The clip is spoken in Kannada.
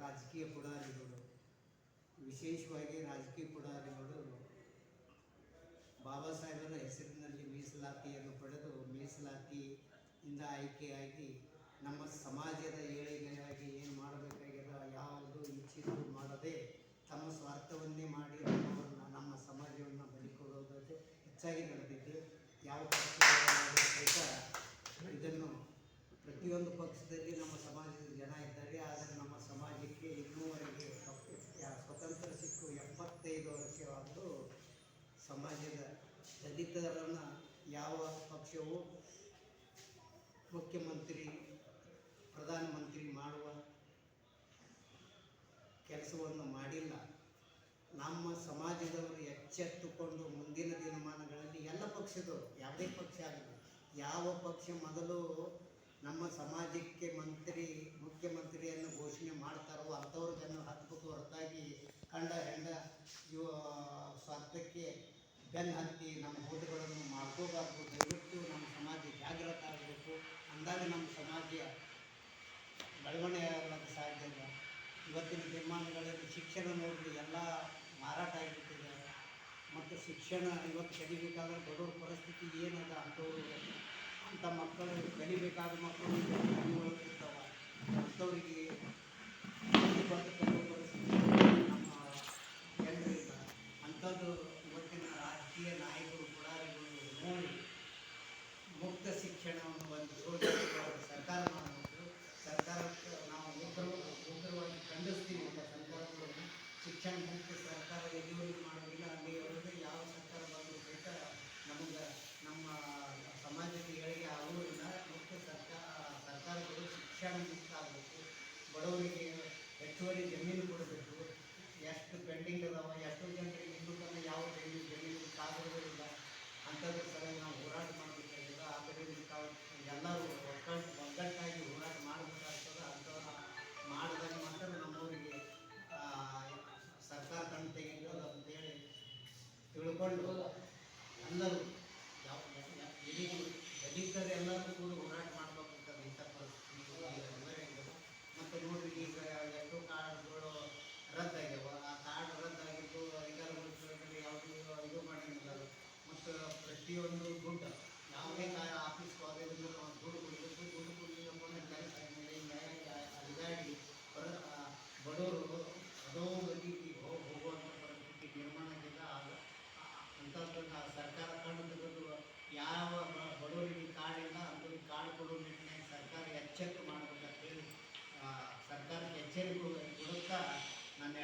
ರಾಜಕೀಯ ಪುಡಾರಿಗಳು, ವಿಶೇಷವಾಗಿ ರಾಜಕೀಯ ಪುಡಾರಿಗಳು ಬಾಬಾ ಸಾಹೇಬರ ಹೆಸರಿನಲ್ಲಿ ಮೀಸಲಾತಿಯನ್ನು ಪಡೆದು ಮೀಸಲಾತಿಯಿಂದ ಆಯ್ಕೆಯಾಗಿ ನಮ್ಮ ಸಮಾಜದ ಏಳಿಗೆಯಾಗಿ ಏನು ಮಾಡಬೇಕಾಗ್ಯದ ಯಾವುದು ಇಚ್ಛಿತು ಮಾಡದೆ ತಮ್ಮ ಸ್ವಾರ್ಥವನ್ನೇ ಮಾಡಿ ನಮ್ಮ ಸಮಾಜವನ್ನು ಬಲಿಕೊಡೋದು ಹೆಚ್ಚಾಗಿ ನಡೆದಿದೆ. ಯಾವ ಪಕ್ಷ ಇದನ್ನು ಪ್ರತಿಯೊಂದು ಪಕ್ಷದಲ್ಲಿ ನಮ್ಮ ಸಮಾಜದ ಜನ ಇದ್ದಾರೆ. ಆದರೆ ನಮ್ಮ ಸಮಾಜಕ್ಕೆ ಇನ್ನೂವರೆಗೆ ಸ್ವತಂತ್ರ ಸಿಕ್ಕು 75 ವರ್ಷವಾದರೂ ಸಮಾಜದ ದಲಿತರನ್ನು ಯಾವ ಪಕ್ಷವು ಮುಖ್ಯಮಂತ್ರಿ ಪ್ರಧಾನಮಂತ್ರಿ ಮಾಡುವ ಕೆಲಸವನ್ನು ಮಾಡಿಲ್ಲ. ನಮ್ಮ ಸಮಾಜದವರು ಎಚ್ಚೆತ್ತುಕೊಂಡು ಮುಂದಿನ ದಿನಮಾನಗಳಲ್ಲಿ ಎಲ್ಲ ಪಕ್ಷದವರು, ಯಾವುದೇ ಪಕ್ಷ ಆಗಲಿ, ಯಾವ ಪಕ್ಷ ಮೊದಲು ನಮ್ಮ ಸಮಾಜಕ್ಕೆ ಮುಖ್ಯಮಂತ್ರಿಯನ್ನು ಘೋಷಣೆ ಮಾಡ್ತಾರೋ ಅಂಥವ್ರು ಜನ ಹತ್ತಬೇಕು ಹೊರತಾಗಿ ಕಂಡ ಹೆಂಡ ಸ್ವಾರ್ಥಕ್ಕೆ ಬೆನ್ನು ಹತ್ತಿ ನಮ್ಮ ಓದುಗಳನ್ನು ಮಾಡ್ಕೋಬಾರ್ದು. ದಯವಿಟ್ಟು ನಮ್ಮ ಸಮಾಜ ಜಾಗೃತ ಆಗಬೇಕು. ಅಂದಾಗ ನಮ್ಮ ಸಮಾಜ ಬೆಳವಣಿಗೆ ಆಗಲಿಕ್ಕೆ ಸಾಧ್ಯ ಇಲ್ಲ. ಇವತ್ತಿನ ದಿನಮಾನಗಳಲ್ಲಿ ಶಿಕ್ಷಣ ನೋಡಲಿ ಎಲ್ಲ ಮಾರಾಟ ಆಗಿಬಿಟ್ಟಿದೆ. ಮತ್ತು ಶಿಕ್ಷಣ ಇವತ್ತು ಕಲಿಬೇಕಾದ್ರೆ ಬಡವ್ರ ಪರಿಸ್ಥಿತಿ ಏನದ ಅಂಥ ಮಕ್ಕಳು ಕಲಿಬೇಕಾದ ಮಕ್ಕಳು ಒಳಗಿರ್ತಾವೆ. ಅಂಥವರಿಗೆ ಬಂದು ಕಲಿಯುವ ಪರಿಸ್ಥಿತಿ ನಮ್ಮ ಜನರಿಲ್ಲ. ಅಂಥದ್ದು ಇವತ್ತಿನ ರಾಜಕೀಯ ನಾಯಕರು ಪುಡಾರಿಗಳು ನೋಡಿ ಮುಕ್ತ ಶಿಕ್ಷಣವನ್ನು ಒಂದು ಸರ್ಕಾರ ಮಾಡಬೇಕು. ಸರ್ಕಾರಕ್ಕೆ ನಾವು ಉಗ್ರವಾಗಿ ಖಂಡಿಸ್ತೀವಿ. ಸರ್ಕಾರಗಳನ್ನು ಶಿಕ್ಷಣ ಮುಕ್ತ ಸರ್ಕಾರ ಎಲ್ಲಿವರೆಗೂ ಮಾಡೋದಿಲ್ಲ ಅಲ್ಲಿವರೆಗೂ ಯಾವ ಸರ್ಕಾರ ಬಂದರೂ ಸಹಿತ ನಮಗೆ ನಮ್ಮ ಸಮಾಜಕ್ಕೆ ಏಳಿಗೆ ಆಗುವುದಿಲ್ಲ. ಮುಕ್ತ ಸರ್ಕಾರಗಳು ಶಿಕ್ಷಣ ಮುಕ್ತ ಆಗಬೇಕು. ಬಡವರಿಗೆ ಹೆಚ್ಚುವರಿ ಜಮೀನು ಕೊಡಬೇಕು. ಎಷ್ಟು ಪೆಂಡಿಂಗ್ ಅದಾವ, ಎಷ್ಟೋ ಜನರಿಗೆ ಇನ್ನೂ ತನಕ ಯಾವ ಜಮೀನು ಕಾಗೋದಿಲ್ಲ. ಅಂಥದ್ರ ಸಲುವಾಗಿ ನಾವು ಹೋರಾಟ ಮಾಡಬೇಕಾಗಿದೆ. ಆದ್ದರಿಂದ ತಾವು ಎಲ್ಲರೂ ಒಗ್ಗಟ್ಟಾಗಿ ಹೋರಾಟ ಮಾಡಬೇಕಾಗ್ತದೆ. ಅಂಥವ್ರು ಮಾಡಿದಾಗ ಮಾತ್ರ ನಮ್ಮವರಿಗೆ ಸರ್ಕಾರ ಕಣ್ಣು ತೆಗೆಯುತ್ತದೆ ಅಂತೇಳಿ ತಿಳ್ಕೊಂಡು ಎಲ್ಲರೂ ದಲಿತರೆಲ್ಲರೂ ಕೂಡ ಹೋರಾಟ ಮಾಡಬೇಕಾಗ್ತದೆ ಇಂಥ ಪರಿಸ್ಥಿತಿ. ಮತ್ತು ನೋಡ್ರಿ, ಈಗ ಎಷ್ಟೋ ಕಾರ್ಡ್ಗಳು ರದ್ದಾಗ್ಯಾವ. ಆ ಕಾರ್ಡ್ ರದ್ದಾಗಿದ್ದು ಅಧಿಕಾರಿಗಳು ಯಾವುದೂ ಇದು ಮಾಡಿಲ್ಲ. ಮತ್ತು ಪ್ರತಿಯೊಂದು ದುಡ್ಡು ಯಾವುದೇ ಆಫೀಸ್ಗೆ ಹೋಗೋದ್ರಿಂದ ನಾವು ದುಡ್ಡು ಕೊಡಬೇಕು. ದುಡ್ಡು ಕೊಡಲಿಲ್ಲ ಕೆಲಸ ಆದಮೇಲೆ ಅಲಿಗಾಡಿ ಬಡವರು ಅದೋ ಗತಿಗೆ ಹೋಗುವಂಥ ಪರಿಸ್ಥಿತಿ ನಿರ್ಮಾಣದಿಂದ ಅಂಥದ್ದನ್ನು ಸರ್ಕಾರ ಕಂಡು ತೆಗೆದು ಯಾವ ಬಡವರಿಗೆ ಕಾರ್ಡಿಲ್ಲ ಅಂಥವ್ರಿಗೆ ಕಾರ್ಡ್ ಕೊಡೋ ನಿಟ್ಟಿನಲ್ಲಿ ಸರ್ಕಾರ ಎಚ್ಚರಿಕೆ ಮಾಡಬೇಕಂತೇಳಿ ಸರ್ಕಾರಕ್ಕೆ ಎಚ್ಚರಿಕೆ ಕೊಡುತ್ತಾ ನನ್ನ